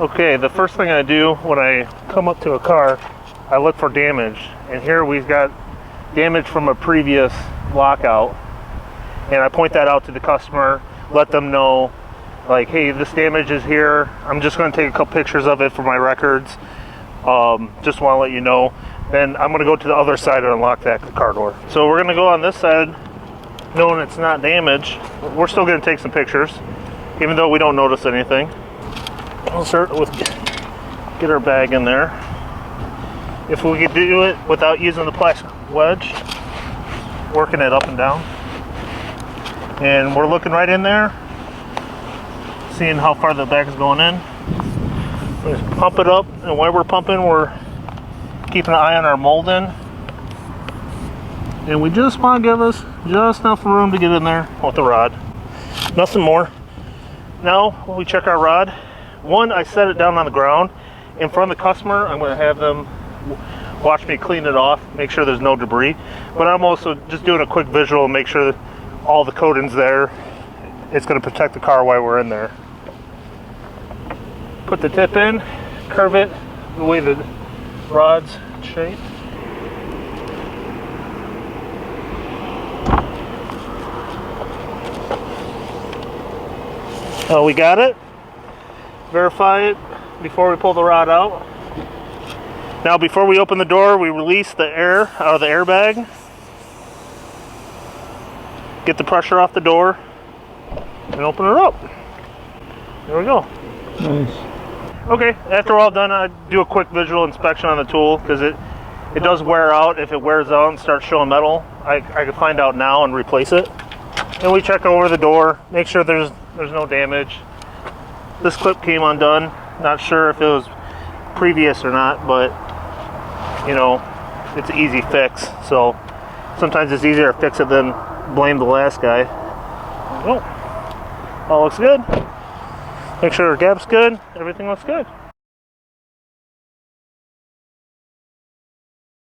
Okay, the first thing I do when I come up to a car, I look for damage. And here we've got damage from a previous lockout. And I point that out to the customer, let them know, like, hey, this damage is here. I'm just going to take a couple pictures of it for my records. Just want to let you know. Then I'm going to go to the other side and unlock that car door. So we're going to go on this side, knowing it's not damaged. We're still going to take some pictures, even though we don't notice anything. We'll start with get our bag in there. If we could do it without using the plastic wedge, working it up and down. And we're looking right in there, seeing how far the bag is going in. We just pump it up, and while we're pumping, we're keeping an eye on our molding. And we just want to give us just enough room to get in there with the rod. Nothing more. Now, when we check our rod, one, I set it down on the ground. In front of the customer, I'm going to have them watch me clean it off, make sure there's no debris. But I'm also just doing a quick visual and make sure that all the coating's there. It's going to protect the car while we're in there. Put the tip in, curve it the way the rod's shaped. We got it. Verify it before we pull the rod out. Now, before we open the door, we release the air out of the airbag. Get the pressure off the door and open it up. There we go. Nice. Okay, after we're all done, I do a quick visual inspection on the tool because it does wear out. If it wears out and starts showing metal, I can find out now and replace it. And we check over the door, make sure there's no damage. This clip came undone. Not sure if it was previous or not, but you know, it's an easy fix. So sometimes it's easier to fix it than blame the last guy. Oh, all looks good. Make sure the gap's good. Everything looks good.